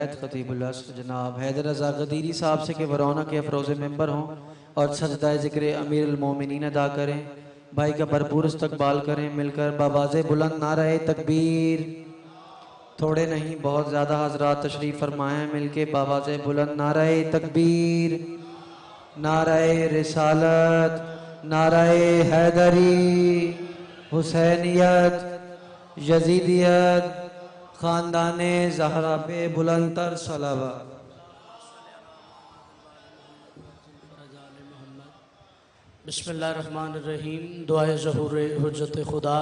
खतीबुल अस्र जनाब हैदर रज़ा गदीरी साहब से कि वरौना के अफरोज़ मेंबर हों और सजदा ज़िक्र अमीरुल मोमिनीन अदा करें। भाई का भरपूर इस्तकबाल करें। मिलकर बाबाज़े बुलंद नारे तकबीर। थोड़े नहीं बहुत ज़्यादा हजरात तशरीफ़ फरमाएँ। मिलके बाबाज़े बुलंद नारे तकबीर, नारे रिसालत, नारे हैदरी, हुसैनियत, यजीदियत, खानदाने ज़हरा पे बुलंदतर सलावत। बिस्मिल्लाहिर्रहमानिर्रहीम। दुआए ज़हूर हुज्जत खुदा।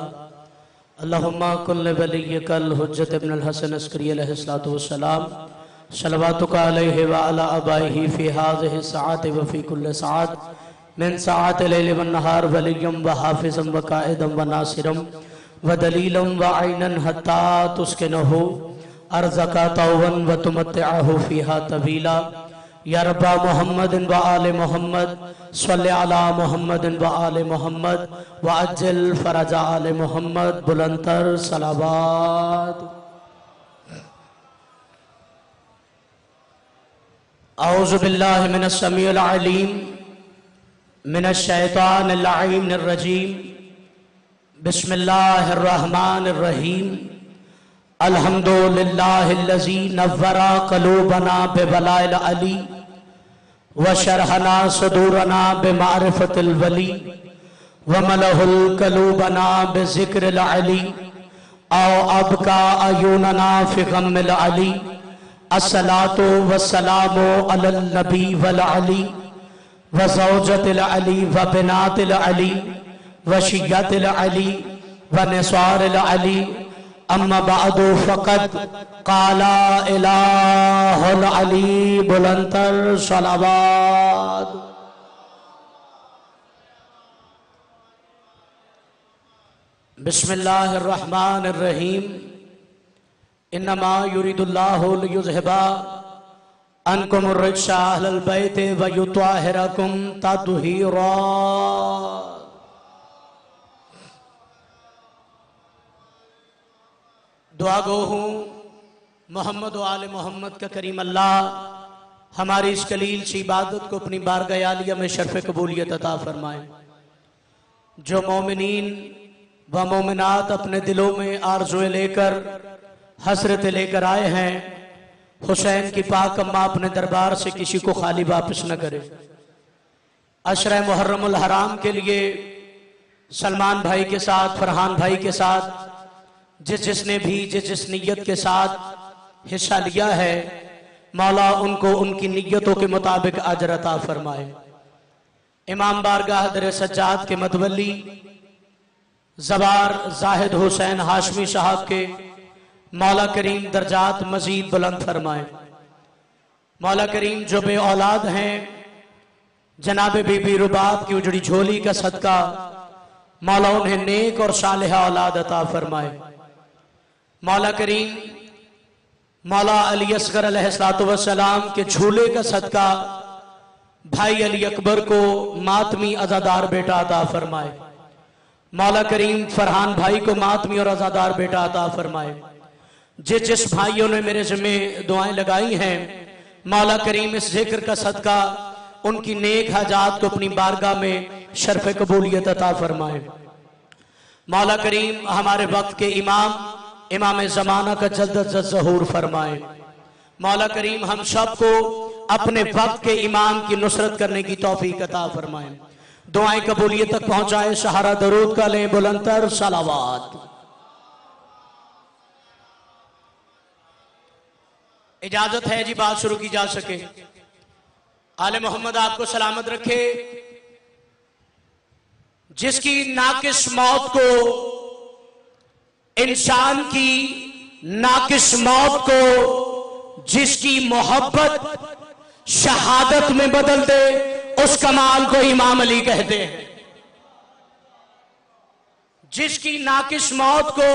अल्लाहुम्मा कुल्ल वलिय्यकल हुज्जत इब्नुल हसन अस्करी अलैहिस्सलातु वस्सलाम सलवातुका अलैहि व अला आबाइही फी हाज़िहि सआति व फी कुल्li सआत मिन सआति लैल व नहार वलिय्यम व हाफ़िज़म व काइदम व नासिरम व दलीलम व ऐनन हत्ता तुस्किनहु अर्ज़का तौवन व तुमत्तिअहु फ़ीहा तवीला। या रब्बा मुहम्मदिन व आले मुहम्मद सल्लि अला मुहम्मदिन व आले मुहम्मद व अज्जिल फरजा आले मुहम्मद बुलंदतर सलावत। औज़ु बिल्लाहि मिनश समीउल अलीम मिनश शैतानिर लईनिर रजीम। बिस्मिल्लाहिर्रहमानिर्रहीम। अल्हम्दुलिल्लाहिल्लज़ी नव्वरा क़ुलूबना बिवलाइल अली व शरहना सुदूरना बिमारिफतिल वली व मलहुल क़ुलूबना बिज़िक्रिल अली औ अबका अयूनना फ़ी ग़म्मिल अली। अस्सलातु वस्सलामु अलल नबी वल अली व ज़ौजतिल अली व बिनातिल अली व शिय्यतिल अली व निसारिल अली। अम्मा बादु फ़क़द क़ाला इलाहुल अली बुलंदतर सलावत। बिस्मिल्लाहिर्रहमानिर्रहीम। इन्नमा युरिदुल्लाहु लियुज़हिबा अन्कुमुर रिज्सा अहलल बैति व युत्वाहिरकुम तत्हीरा। दुआ गो हूँ मोहम्मद व आले मोहम्मद का करीम अल्लाह हमारी इस कलील सी इबादत को अपनी बारगाह आलिया में शर्फ कबूलियत अता फरमाए। जो मोमिनीन व मोमिनात अपने दिलों में आरज़ुए लेकर हसरत लेकर आए हैं, हुसैन की पाक अम्मा अपने दरबार से किसी को खाली वापस न करे। अशरा मुहर्रमुल हराम के लिए सलमान भाई के साथ, फरहान भाई के साथ जिसने भी जिस नीयत के साथ हिस्सा लिया है, मौला उनको उनकी नीयतों के मुताबिक अजर अता फरमाए। इमाम बारगाह दर सज्जाद के मतवली ज़बार जाहिद हुसैन हाशमी साहब के मौला करीम दर्जात मजीद बुलंद फरमाए। मौला करीम जो बे औलाद हैं, जनाब बीबी रुबाब की उजड़ी झोली का सदका मौला उन्हें नेक और सालिहा औलाद अता फरमाए। मौला करीम मौला अली असगर अलैहिस्सलातु वस्सलाम के झूले का सदका भाई अली अकबर को मातमी अज़ादार बेटा अता फरमाए। मौला करीम फरहान भाई को मातमी और अज़ादार बेटा अता फरमाए। जिस भाइयों ने मेरे ज़िम्मे दुआएं लगाई हैं, मौला करीम इस जिक्र का सदका उनकी नेक हाजात को अपनी बारगाह में शर्फ कबूलियत अता फरमाए। मौला करीम हमारे वक्त के इमाम ज़माना का जल्द ज़हूर फरमाए। मौला करीम हम सबको अपने वक्त के इमाम की नुसरत करने की तौफीक अता फरमाए। दुआएं कबूलियत तक पहुंचाए। सहारा दरूद का लें बुलंदतर सलावत। इजाजत है जी, बात शुरू की जा सके। आले मोहम्मद आपको सलामत रखे। जिसकी नाकिस मौत को, इंसान की नाकिस मौत को जिसकी मोहब्बत शहादत में बदल दे, उस कमाल को इमाम अली कहते हैं। जिसकी नाकिस मौत को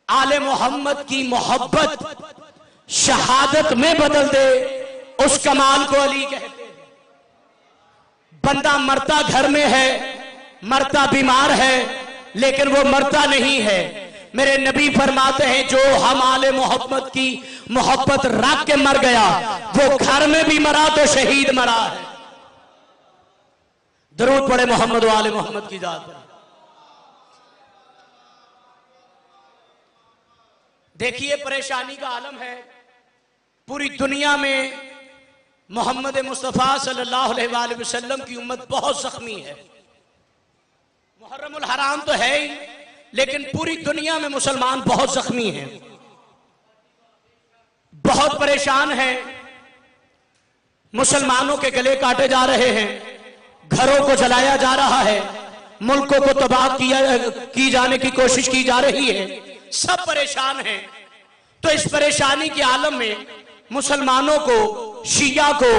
आले मोहम्मद की मोहब्बत शहादत में बदल दे, उस कमाल को अली कहते हैं। बंदा मरता घर में है, मरता बीमार है, लेकिन वो मरता नहीं है, मेरे नबी फरमाते हैं जो हम आले मोहम्मद की मोहब्बत रख के मर गया वो घर में भी मरा तो शहीद मरा है। दरूद पढ़े मोहम्मद व आले मोहम्मद की जात पर। देखिए परेशानी का आलम है, पूरी दुनिया में मोहम्मद मुस्तफ़ा सल्लल्लाहु अलैहि वसल्लम की उम्मत बहुत जख्मी है। मुहर्रमुल हराम तो है ही, लेकिन पूरी दुनिया में मुसलमान बहुत जख्मी हैं, बहुत परेशान हैं। मुसलमानों के गले काटे जा रहे हैं, घरों को जलाया जा रहा है, मुल्कों को तबाह की जाने की कोशिश की जा रही है, सब परेशान हैं। तो इस परेशानी के आलम में मुसलमानों को, शिया को,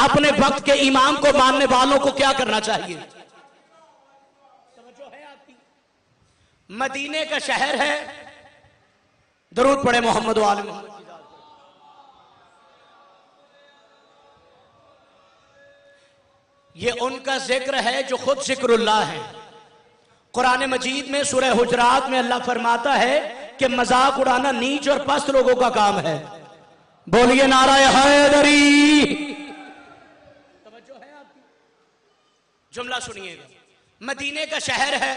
अपने वक्त के इमाम को मानने वालों को क्या करना चाहिए? समझो है आपकी, मदीने का शहर है, दरूद पढ़े मोहम्मद व आले मोहम्मद की जात पर। ये उनका जिक्र है जो खुद जिक्रुल्लाह है। कुरान मजीद में सूरह हुजरात में अल्लाह फरमाता है कि मजाक उड़ाना नीच और पस्त लोगों का काम है। बोलिए नाराए हैदरी। तवज्जो है आपकी, जुमला सुनिएगा। मदीने का शहर है,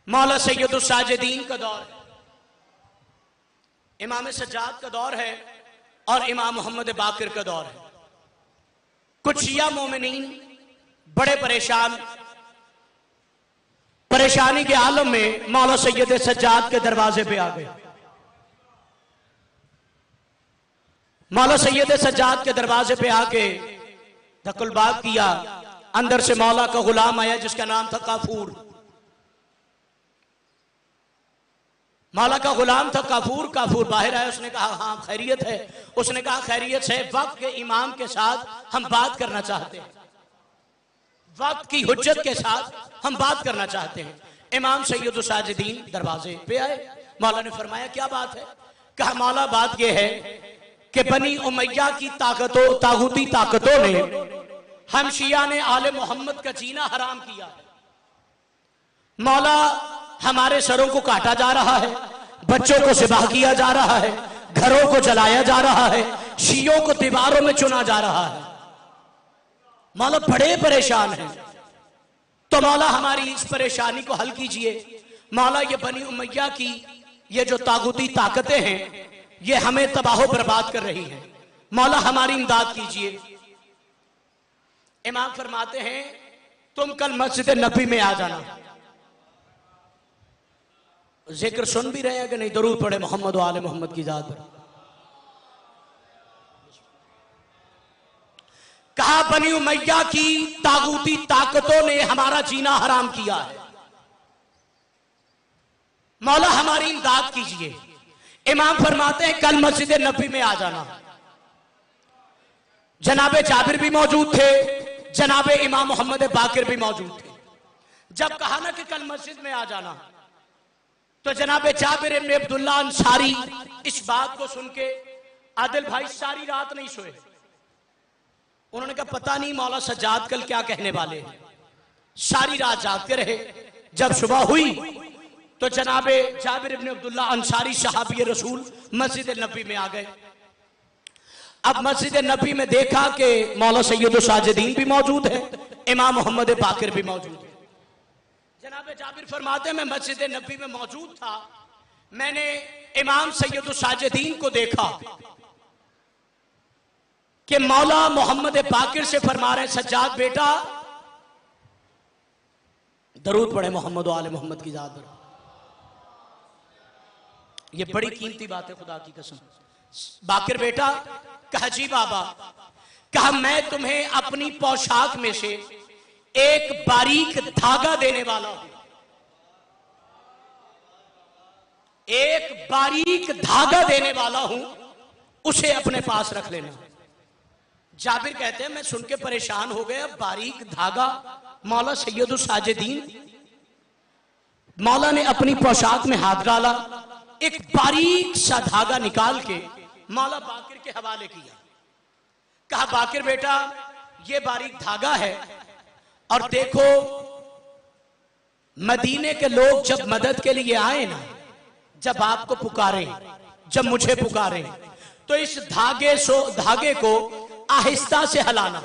मौला सैयदुस साजिदीन का दौर है, इमाम सज्जाद का दौर है और इमाम मोहम्मद बाकिर का दौर है। कुछ शिया मोमिनीन बड़े परेशानी के आलम में मौला सैयद सज्जाद के दरवाजे पे आ गए। मौला सैयद सज्जाद के दरवाजे पे आके धक्कुलबाग किया। अंदर से मौला का गुलाम आया जिसका नाम था काफूर। मौला का गुलाम था काफूर। काफूर बाहर आया, उसने कहा हाँ खैरियत है। उसने कहा खैरियत है, वक्त के इमाम के साथ हम बात करना चाहते हैं, वक्त की हुज्जत के साथ हम बात करना चाहते हैं। इमाम सैयदुस साजिदीन दरवाजे पे आए। मौला ने फरमाया क्या बात है? कहा मौला बात यह है कि बनी उमैया की तागूती ताकतों ने हम शिया ने आले मोहम्मद का जीना हराम किया। मौला हमारे सरों को काटा जा रहा है, बच्चों को ज़िबाह किया जा रहा है, घरों को जलाया जा रहा है, शियों को दीवारों में चुना जा रहा है। मौला बड़े परेशान हैं। तो मौला हमारी इस परेशानी को हल कीजिए। मौला ये बनी उमैया की ये जो तागूती ताकतें हैं ये हमें तबाह बर्बाद कर रही हैं, मौला हमारी इमदाद कीजिए। इमाम फरमाते हैं तुम कल मस्जिद नबी में आ जाना। जिक्र सुन भी रहे हैं कि नहीं? दरूद पढ़े मोहम्मद व आले मोहम्मद की जात पर। कहा बनी उमैया की तागूती ताकतों ने हमारा जीना हराम किया है, मौला हमारी इमदाद कीजिए। इमाम फरमाते हैं कल मस्जिद नबी में आ जाना। जनाबे जाबिर भी मौजूद थे, जनाबे इमाम मोहम्मद बाकिर भी मौजूद थे। जब कहा ना कि कल मस्जिद में आ जाना, तो जनाबे जाबिर इब्न अब्दुल्ला अंसारी इस बात को सुन के आदिल भाई सारी रात नहीं सोए। उन्होंने कहा पता नहीं मौला सज्जाद कल क्या कहने वाले हैं। सारी रात जागते रहे। जब सुबह हुई तो जनाबे जाबिर इब्न अब्दुल्ला अंसारी सहाबी रसूल मस्जिद नबी में आ गए। अब मस्जिद नबी में देखा कि मौला सैयदुस साजिदीन भी मौजूद है, इमाम मोहम्मद बाकिर भी मौजूद है। जनाबे जाबिर फरमाते हैं मैं मस्जिद नबी में मौजूद था, मैंने इमाम सैयदुस साजिदीन को देखा कि मौला मोहम्मद बाकिर से फरमा रहे सज्जाद बेटा दरूद पढ़े मोहम्मद व आले मोहम्मद की जात पर। ये बड़ी कीमती बात है, खुदा की कसम। बाकिर बेटा, कहा जी बाबा। कहा मैं तुम्हें अपनी पोशाक में से एक बारीक धागा देने वाला हूं, एक बारीक धागा देने वाला हूं, उसे अपने पास रख लेना। जाबिर कहते हैं मैं सुन के परेशान हो गया, बारीक धागा, मौला सैयदुस साजिदीन। मौला ने अपनी पोशाक में हाथ डाला, एक बारीक सा धागा निकाल के मौला बाकिर के हवाले किया। कहा बाकिर बेटा ये बारीक धागा है, और देखो मदीने के लोग जब मदद के लिए आए ना, जब आपको पुकारे, जब मुझे पुकारे, तो इस धागे को आहिस्ता से हिलाना।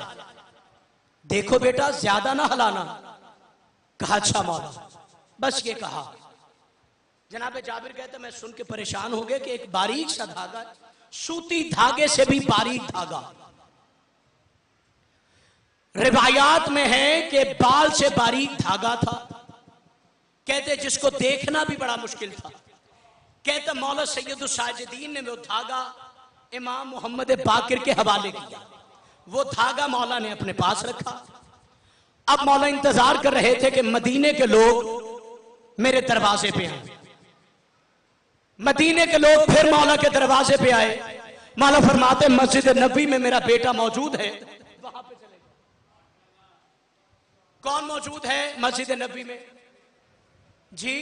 देखो बेटा ज्यादा ना हिलाना। कहा अच्छा मौला, बस ये कहा। जनाब जाबिर कहते मैं सुन के परेशान हो गए कि एक बारीक सा धागा, सूती धागे से भी बारीक धागा। रिवायात में है कि बाल से बारीक धागा था। कहते जिसको देखना भी बड़ा मुश्किल था। कहते मौला सैयदुस साजिदीन ने वो धागा इमाम मोहम्मद बाकिर के हवाले किया। वो धागा मौला ने अपने पास रखा। अब मौला इंतजार कर रहे थे कि मदीने के लोग मेरे दरवाजे पे आए। मदीने के लोग फिर मौला के दरवाजे पे आए। मौला फरमाते मस्जिद नबी में मेरा बेटा मौजूद है, वहां पे चले। कौन मौजूद है मस्जिद नबी में? जी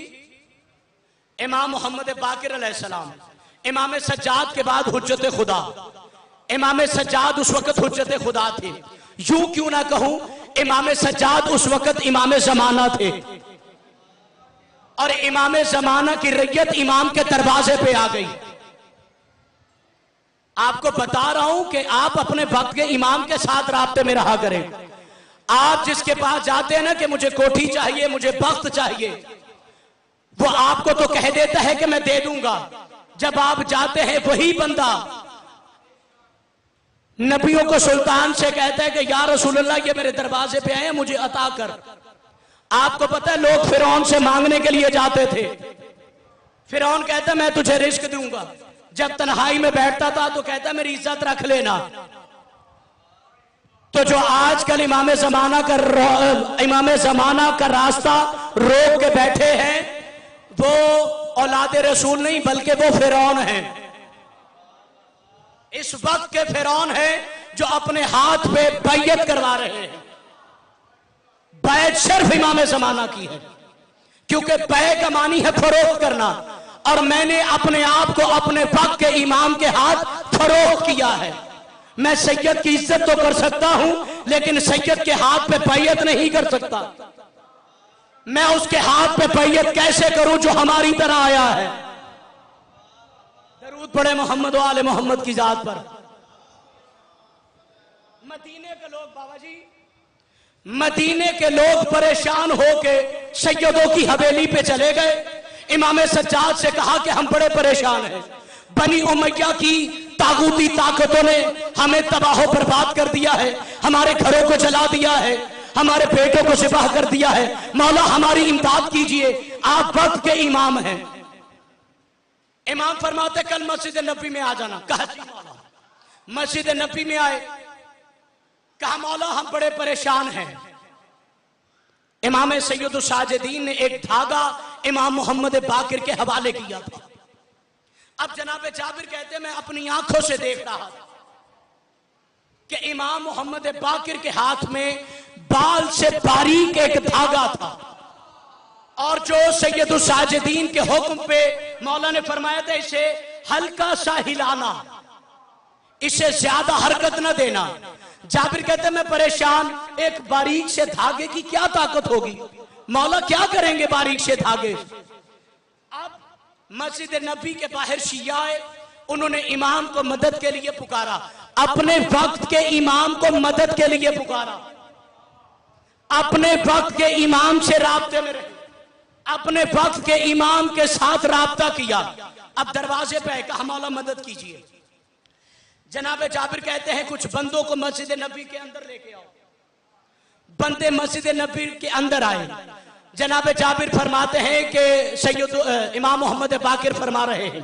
इमाम मोहम्मद बाकिर अलैहिस्सलाम, इमाम सज्जाद के बाद हुज्जत खुदा। इमाम सज्जाद उस वक्त हुज्जत खुदा थे। यूं क्यों ना कहूं, इमाम सज्जाद उस वक्त इमाम जमाना थे और इमाम जमाना की रैयत इमाम के दरवाजे पे आ गई। आपको बता रहा हूं कि आप अपने वक्त के इमाम के साथ राब्ते में रहा करें। आप जिसके पास जाते हैं ना कि मुझे कोठी चाहिए, मुझे वक्त चाहिए, वो आपको तो कह देता है कि मैं दे दूंगा। जब आप जाते हैं वही बंदा नबियों को सुल्तान से कहता है कि या रसूलल्लाह ये मेरे दरवाजे पे आए, मुझे अता कर। आपको पता है लोग फिरौन से मांगने के लिए जाते थे। फिरौन कहता मैं तुझे रिस्क दूंगा। जब तन्हाई में बैठता था तो कहता मेरी इज्जत रख लेना। तो जो आजकल इमाम जमाना का रास्ता रोक के बैठे हैं, वो औलाद रसूल नहीं बल्कि वो फिरौन हैं। इस वक्त के फिरौन हैं जो अपने हाथ पे बैयत करवा रहे हैं। बैत सिर्फ इमाम जमाना की है, क्योंकि बै का मानी है फरोख्त करना, और मैंने अपने आप को अपने वक्त के इमाम के हाथ फरोख्त किया है। मैं सैयद की इज्जत तो कर सकता हूं, लेकिन सैयद के हाथ पे बैयत नहीं कर सकता। मैं उसके हाथ पे बैयत कैसे करूं जो हमारी तरह आया है। दरूद पढ़े मोहम्मद वाले मोहम्मद की जात पर। मदीने के लोग बाबा जी, मदीने के लोग परेशान होके सैयदों की हवेली पे चले गए। इमाम सज्जाद से कहा कि हम बड़े परेशान हैं। बनी उमैया की तागूती ताकतों ने हमें तबाह बर्बाद कर दिया है, हमारे घरों को जला दिया है, हमारे बेटों को सिपाह कर दिया है। मौला हमारी इमदाद कीजिए, आप वक्त के इमाम हैं। इमाम फरमाते कल मस्जिद नबी में आ जाना। कहा जी मौला। मस्जिद नबी में आए। कहा मौला हम बड़े परेशान हैं। इमाम सैयदुस साजिदीन ने एक धागा इमाम मोहम्मद बाकिर के हवाले किया था। अब जनाब जाबिर कहते मैं अपनी आंखों से देख रहा था कि इमाम मोहम्मद बाकिर के हाथ में बाल से बारीक एक धागा था, और जो सैयदुस साजिदीन के हुक्म पे मौला ने फरमाया था इसे हल्का सा हिलाना, इसे ज्यादा हरकत न देना। जाबिर कहते मैं परेशान, एक बारीक से धागे की क्या ताकत होगी, मौला क्या करेंगे बारीक से धागे। अब मस्जिद नबी के बाहर शिया आए, उन्होंने इमाम को मदद के लिए पुकारा, अपने वक्त के इमाम को मदद के लिए पुकारा, अपने वक्त के इमाम से राब्ते में रहे, अपने वक्त के इमाम के साथ राब्ता किया। अब दरवाजे पे आए, कहा मौला मदद कीजिए। जनाब जाबिर कहते हैं कुछ बंदों को मस्जिद नबी के अंदर लेके आओ। बंदे मस्जिद नबी के अंदर आए। जनाब जाबिर फरमाते हैं कि सैयद इमाम मोहम्मद बाकिर फरमा रहे हैं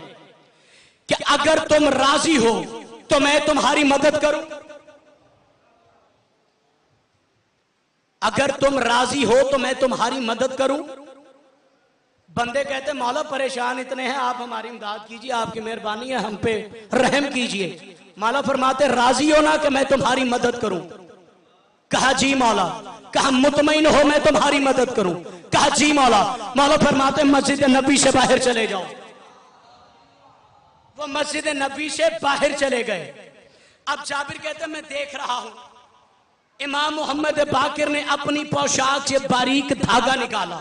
कि अगर तुम राजी हो तो मैं तुम्हारी मदद करूं, अगर तुम राजी हो तो मैं तुम्हारी मदद करूं। बंदे कहते मौला परेशान इतने हैं, आप हमारी इमदाद कीजिए, आपकी मेहरबानी है, हम पे रहम कीजिए। मौला फरमाते राजी हो ना कि मैं तुम्हारी मदद करूं। कहा जी मौला। कहा मुतमईन हो मैं तुम्हारी मदद करूं। कहा जी मौला। मौला फरमाते मस्जिद नबी से बाहर चले जाओ। वो मस्जिद नबी से बाहर चले गए। अब जाबिर कहते मैं देख रहा हूं, इमाम मोहम्मद बाकिर ने अपनी पोशाक से बारीक धागा निकाला।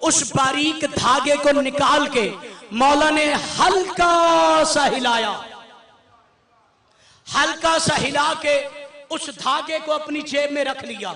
उस बारीक धागे को निकाल के मौला ने हल्का सा हिलाया, हल्का सा हिला के उस धागे को अपनी जेब में रख लिया।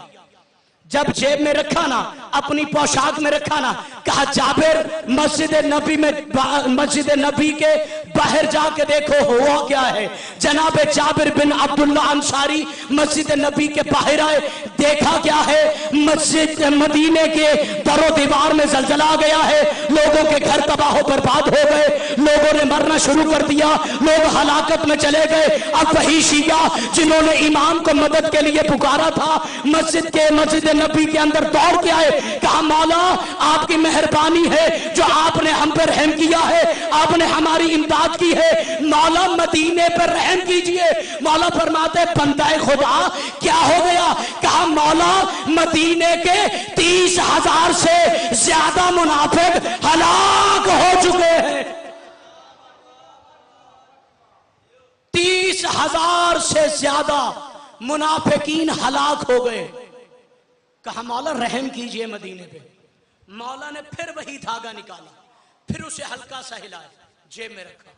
जब जेब में रखा ना, अपनी पोशाक में रखा ना, कहा जाबिर मस्जिद नबी के बाहर जाके देखो हुआ क्या है। जनाब जाबिर बिन अब्दुल्ला अंसारी मस्जिद नबी के बाहर आए, देखा क्या है, मस्जिद मदीने के दरो दीवार में जलजला आ गया है, लोगों के घर तबाह बर्बाद हो गए, लोगों ने मरना शुरू कर दिया, लोग हलाकत में चले गए। अब वही शिया जिन्होंने इमाम को मदद के लिए पुकारा था, मस्जिद नबी के अंदर दौड़ के आए, कहा मौला आपकी मेहरबानी है जो आपने हम पर रहम किया है, आपने हमारी इमदाद की है, मौला मदीने पर रहम कीजिए। मौला फरमाते बंदाए खुदा क्या हो गया? कहा मौला मदीने के 30,000 से ज्यादा मुनाफिक हलाक हो चुके हैं। 30,000 से ज्यादा मुनाफिकीन हलाक हो गए। कहा मौला रहम कीजिए मदीने पे। मौला ने फिर वही धागा निकाला, फिर उसे हल्का सा हिलाया, जेब में रखा।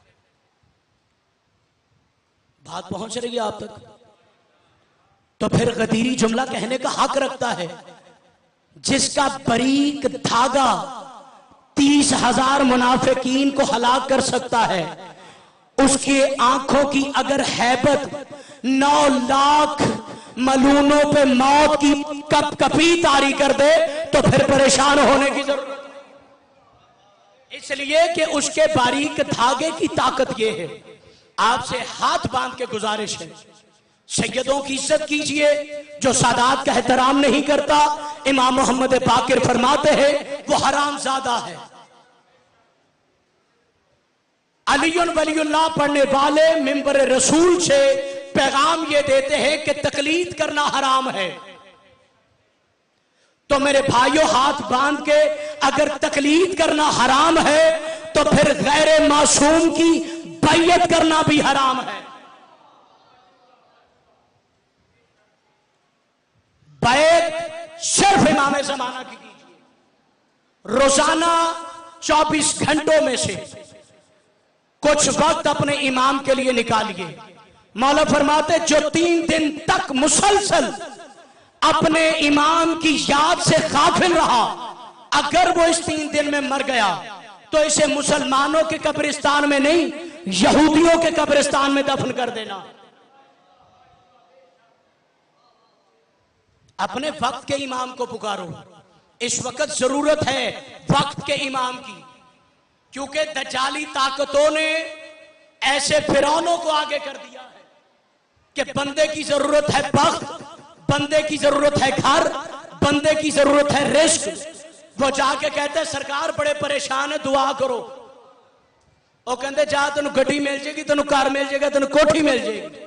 बात पहुंच रही है आप तक? तो फिर गदीरी जुमला कहने का हक रखता है, जिसका बारीक धागा 30,000 मुनाफिकीन को हलाक कर सकता है, उसकी आंखों की अगर हैबत 9 लाख मलूनों पे मौत की कपकपी तारी कर दे तो फिर परेशान होने की जरूरत है। इसलिए कि उसके बारीक धागे की ताकत यह है। आपसे हाथ बांध के गुजारिश है, सैयदों की इज्जत कीजिए, जो सादात का एहतराम नहीं करता, इमाम मोहम्मद बाकिर फरमाते हैं वो हरामजादा है। अलीयुन वलीउल्लाह पढ़ने वाले मिंबर रसूल से पैगाम ये देते हैं कि तकलीद करना हराम है। तो मेरे भाइयों, हाथ बांध के अगर तकलीद करना हराम है तो फिर गैर मासूम की बैयत करना भी हराम है। बैत सिर्फ इमाम ज़माना की कीजिए। रोजाना 24 घंटों में से कुछ वक्त अपने इमाम के लिए निकालिए। मौला फरमाते जो 3 दिन तक मुसलसल अपने इमाम की याद से गाफिल रहा, अगर वो इस 3 दिन में मर गया तो इसे मुसलमानों के कब्रिस्तान में नहीं, यहूदियों के कब्रिस्तान में दफन कर देना। अपने वक्त के इमाम को पुकारो। इस वक्त जरूरत है वक्त के इमाम की, क्योंकि दज्जाली ताकतों ने ऐसे फिरौनों को आगे कर दिया है कि बंदे की जरूरत है वक्त, बंदे की जरूरत है घर, बंदे की जरूरत है रिस्क। वो जाके कहते हैं सरकार बड़े परेशान है, दुआ करो। वो कहते जा तेन गड्डी मिल जाएगी, तेन घर मिल जाएगा, तेन कोठी मिल जाएगी।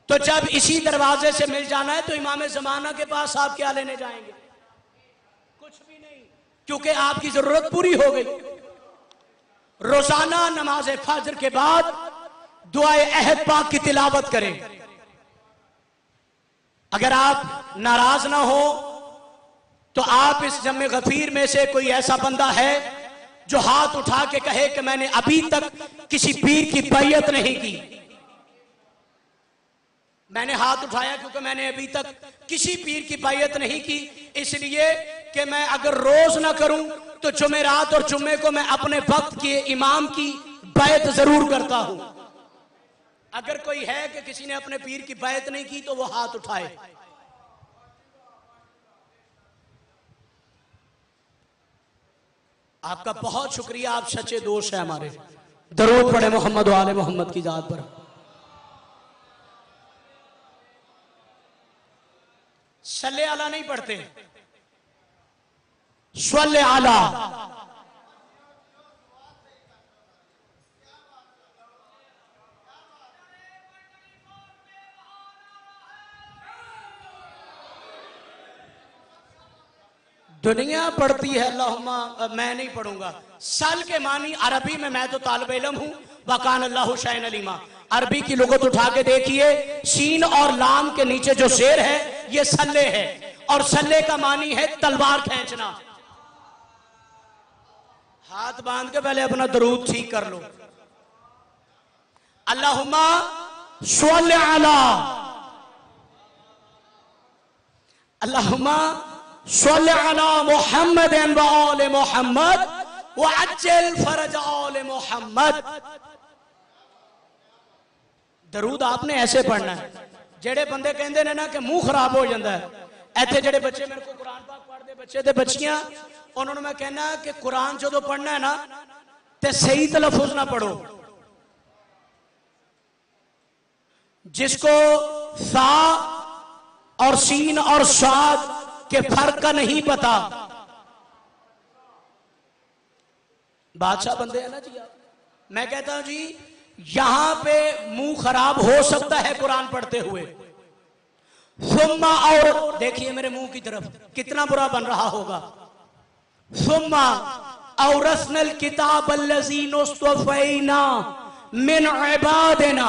तो जब इसी दरवाजे से मिल जाना है तो इमाम ज़माना के पास आप क्या लेने जाएंगे? कुछ भी नहीं, क्योंकि आपकी जरूरत पूरी हो गई। रोजाना नमाज फजर के बाद दुआए अहद पाक की तिलावत करें। अगर आप नाराज ना हो तो आप इस जम्मे गफीर में से कोई ऐसा बंदा है जो हाथ उठा के कहे कि मैंने अभी तक किसी पीर की बैयत नहीं की। मैंने हाथ उठाया क्योंकि मैंने अभी तक किसी पीर की बैयत नहीं की, इसलिए कि मैं अगर रोज ना करूं तो जुमेरात और जुम्मे को मैं अपने वक्त के इमाम की बैयत जरूर करता हूं। अगर कोई है कि किसी ने अपने पीर की बैयत नहीं की तो वो हाथ उठाए। आपका बहुत शुक्रिया, आप सच्चे दोस्त हैं हमारे। दरूद पढ़े मोहम्मद व आले मोहम्मद की जात पर। सल्ले आला नहीं पढ़ते, स्वल्ले आला। दुनिया पढ़ती है अल्लाहुम्मा, मैं नहीं पढ़ूंगा। सल के मानी अरबी में, मैं तो तालिब इल्म हूं, वकान अल्लाहु शैन अलीमा। अरबी की लुगत उठा के देखिए, सीन और लाम के नीचे जो शेर है ये सल्ले है, और सल्ले का मानी है तलवार खींचना। हाथ बांध के पहले अपना दरूद ठीक कर लो। अल्लाहुम्मा सल्लि अला, अल्लाहुम्मा सल्लि अला मुहम्मद व आले मुहम्मद व अज्जल फरज आले मुहम्मद। दरूद आपने ऐसे पढ़ना है। जेड़े बंदे कहते ने ना कि मुंह खराब हो जाता है, ऐसे जेड़े बच्चे मेरे को कुरान पाक पढ़ते बच्चे ते बच्चियां, उन्होंने मैं कहना कि कुरान जो पढ़ना है ना ते सही तलफुज ना पढ़ो। जिसको सा और सीन और साद के फर्क का नहीं पता, बादशाह बंदे हैं ना जी आप। मैं कहता हूं जी यहां पे मुंह खराब हो सकता है कुरान पढ़ते हुए। सुम्मा, और देखिए मेरे मुंह की तरफ कितना बुरा बन रहा होगा। सुम्मा औरसनल किताब अल्लज़ीनुस्तफ़ैना मिन इबादिना।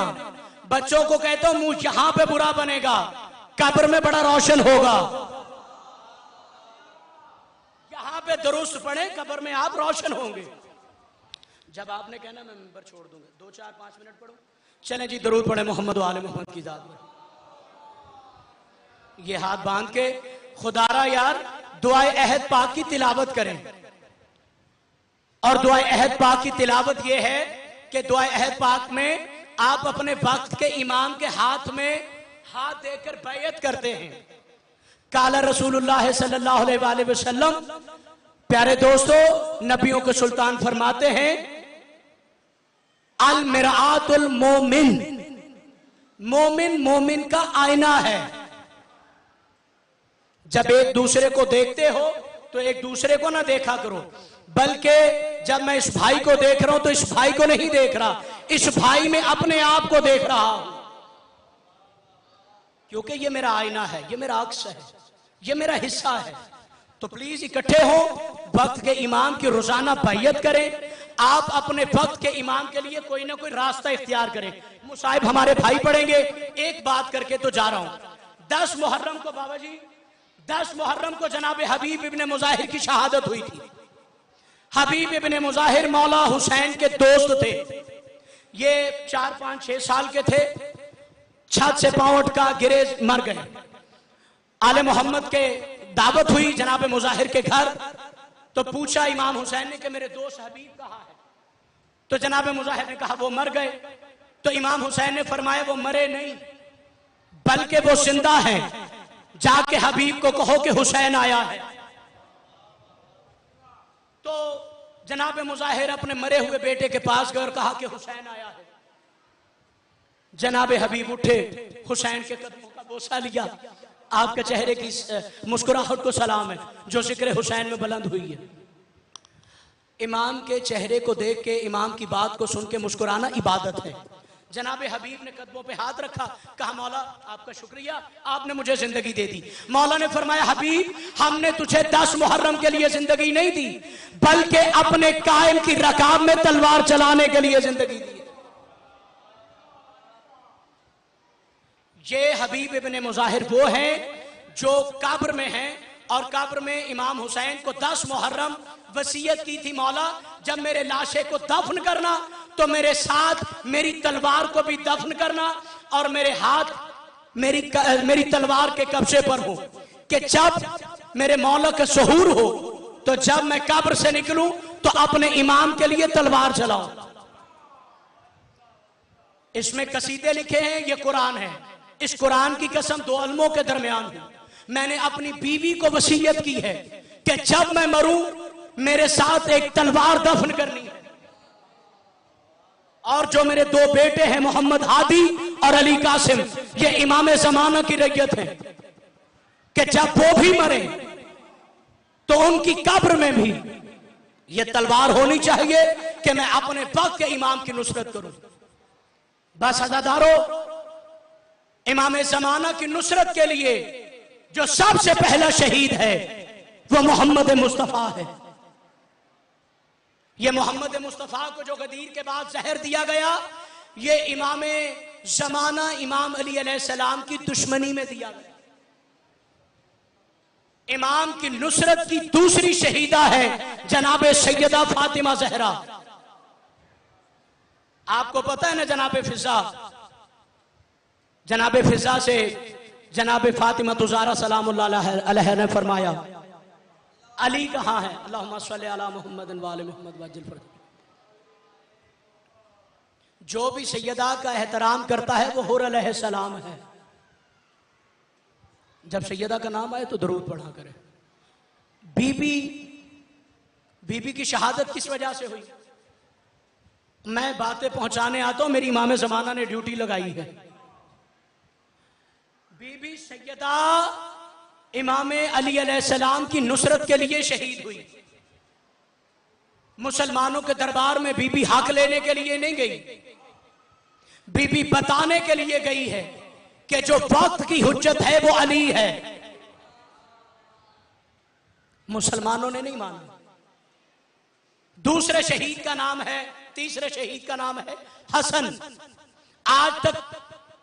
बच्चों को कहता हूं मुंह यहां पे बुरा बनेगा, कब्र में बड़ा रोशन होगा। यहां पे दुरुस्त पढ़े, कब्र में आप रोशन होंगे। जब आपने कहना मैं मिंबर छोड़ दूंगा, 2 4 5 मिनट पढ़ो। चलें जी दरूद पढ़े मोहम्मद व आले मोहम्मद की जात में। ये हाथ बांध के खुदारा यार दुआए अहद पाक की तिलावत करें। और दुआए अहद पाक की तिलावत ये है कि दुआए अहद पाक में आप अपने वक्त के इमाम के हाथ में हाथ देकर बैयत करते हैं। काला रसूलुल्लाह सल्लल्लाहु अलैहि वसल्लम, प्यारे दोस्तों, नबियों के सुल्तान फरमाते हैं अल मिरातुल मोमिन, मोमिन मोमिन का आईना है। जब एक दूसरे को देखते हो तो एक दूसरे को ना देखा करो, बल्कि जब मैं इस भाई को देख रहा हूं तो इस भाई को नहीं देख रहा, इस भाई में अपने आप को देख रहा हूं, क्योंकि ये मेरा आईना है, ये मेरा अक्स है, ये मेरा हिस्सा है। तो प्लीज इकट्ठे हो, वक्त के इमाम की रोजाना बैयत करें। आप अपने वक्त के इमाम के लिए कोई ना कोई रास्ता इख्तियार करें। मुसाहिब हमारे भाई पढ़ेंगे। एक बात करके तो जा रहा हूं। 10 मुहर्रम को बाबा जी, 10 मुहर्रम को जनाब हबीब इब्ने मुजाहिर की शहादत हुई थी। हबीब इब्ने मुजाहिर मौला हुसैन के दोस्त थे। ये 4 5 6 साल के थे। छत से पांव अटका गिरे, मर गए। आले मोहम्मद के दावत हुई जनाब मुजाहिर के घर, तो पूछा इमाम हुसैन ने कि मेरे दोस्त हबीब कहाँ है? तो जनाब मुजाहिर ने कहा वो मर गए। तो इमाम हुसैन ने फरमाया वो मरे नहीं, बल्कि वो जिंदा हैं। जाके हबीब को कहो कि हुसैन आया है। तो जनाब मुजाहिर अपने मरे हुए बेटे के पास गए और कहा कि हुसैन आया है। जनाब हबीब उठे, हुसैन के कदमों का बोसा लिया। आपके चेहरे की मुस्कुराहट को सलाम है जो जिक्र हुसैन में बुलंद हुई है। इमाम के चेहरे को देख के, इमाम की बात को सुन के मुस्कुराना इबादत है। जनाब हबीब ने कदमों पे हाथ रखा, कहा मौला आपका शुक्रिया, आपने मुझे जिंदगी दे दी। मौला ने फरमाया हबीब, हमने तुझे 10 मुहर्रम के लिए जिंदगी नहीं दी, बल्कि अपने कायम की रकाब में तलवार चलाने के लिए जिंदगी दी। ये हबीब इब्ने मुजाहिर वो हैं जो कब्र में हैं, और कब्र में इमाम हुसैन को 10 मुहर्रम वसीयत की थी, मौला जब मेरे लाशे को दफन करना तो मेरे साथ मेरी तलवार को भी दफन करना, और मेरे हाथ मेरी तलवार के कब्जे पर हो, कि जब मेरे मौला का ज़हूर हो तो जब मैं कब्र से निकलूं तो अपने इमाम के लिए तलवार चलाओ। इसमें कसीदे लिखे हैं, ये कुरान है। इस कुरान की कसम 2 अलमों के दरमियान हूं। मैंने अपनी बीवी को वसीयत की है कि जब मैं मरूं मेरे साथ एक तलवार दफन करनी है। और जो मेरे 2 बेटे हैं मोहम्मद हादी और अली कासिम, ये इमाम ज़माना की रैयत है कि जब वो भी मरे तो उनकी कब्र में भी ये तलवार होनी चाहिए कि मैं अपने वक्त के इमाम की नुसरत करूं। बस अज़ादारों, इमाम ज़माना की नुसरत के लिए जो सबसे पहला शहीद है वो मोहम्मद मुस्तफ़ा है। ये मोहम्मद मुस्तफ़ा को जो गदीर के बाद जहर दिया गया, ये इमाम ज़माना इमाम अली अलैहिस्सलाम की दुश्मनी में दिया गया। इमाम की नुसरत की दूसरी शहीदा है जनाब सैयदा फातिमा जहरा। आपको पता है ना जनाब फिजा, जनाब फिजा से जनाब फातिमा तुजारा सलामुल्लाह अलैहा ने फरमाया, अली कहाँ है? अल्लाहुम्मा सल्ली अला मुहम्मद व आले मुहम्मद वज्जिल फर्ज। जो भी सैयदा का एहतराम करता है वो हुर अलैहिस्सलाम है। जब सैयदा का नाम आए तो दरूद पढ़ा करें। बीबी की शहादत किस वजह से हुई? मैं बातें पहुंचाने आता हूं, मेरी इमाम ज़माना ने ड्यूटी लगाई है। बीबी सैयदा इमाम अली अलैहिस्सलाम की नुसरत के लिए शहीद हुई। मुसलमानों के दरबार में बीबी हक लेने के लिए नहीं गई, बीबी बताने के लिए गई है कि जो वक्त की हुज्जत है वो अली है। मुसलमानों ने नहीं माना। दूसरे शहीद का नाम है, तीसरे शहीद का नाम है हसन। आज तक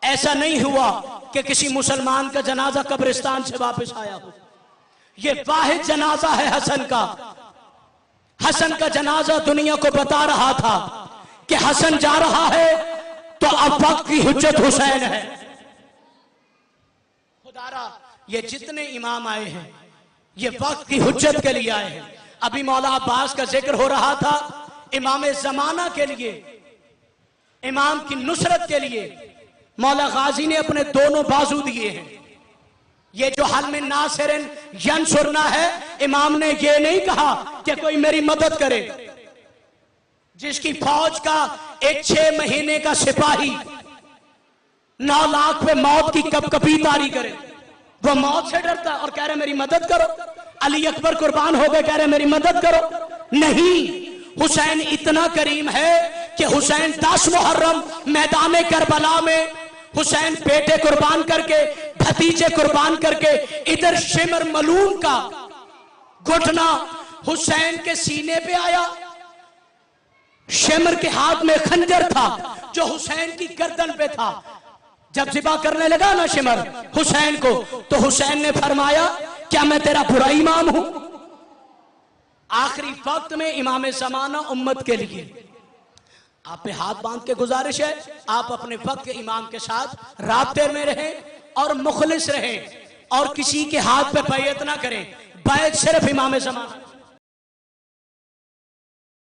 ऐसा नहीं हुआ कि किसी मुसलमान का जनाजा कब्रिस्तान से वापस आया हो। यह वाहिद जनाजा है हसन का। हसन का जनाजा दुनिया को बता रहा था कि हसन जा रहा है तो अब वक्त की हुज्जत हुसैन है। खुदारा ये जितने इमाम आए हैं ये वक्त की हुज्जत के लिए आए हैं। अभी मौला अब्बास का जिक्र हो रहा था, इमाम जमाना के लिए, इमाम की नुसरत के लिए मौला गाजी ने अपने दोनों बाजू दिए हैं। ये जो हल में नासिरन यंसुरना है, इमाम ने ये नहीं कहा कि कोई मेरी मदद करे। जिसकी फौज का एक 6 महीने का सिपाही 9 लाख पे मौत की कपकपी तारी करे, वो मौत से डरता और कह रहे मेरी मदद करो। अली अकबर कुर्बान हो गए, कह रहे मेरी मदद करो। नहीं, हुसैन इतना करीम है कि हुसैन 10 मुहर्रम मैदान करबला में हुसैन बेटे कुर्बान करके, भतीजे कुर्बान करके, इधर शिमर मलूम का घुटना हुसैन के सीने पे आया। शिमर के हाथ में खंजर था जो हुसैन की गर्दन पे था। जब जिबा करने लगा ना शिमर हुसैन को, तो हुसैन ने फरमाया क्या मैं तेरा बुरा इमाम हूं? आखिरी वक्त में इमाम ज़माना उम्मत के लिए आप पे हाथ बांध के गुजारिश है, आप अपने वक्त के इमाम के साथ राब्ते में रहें और मुखलिस रहें और किसी के हाथ पे बैयत ना करें। बैयत सिर्फ इमाम ज़माना।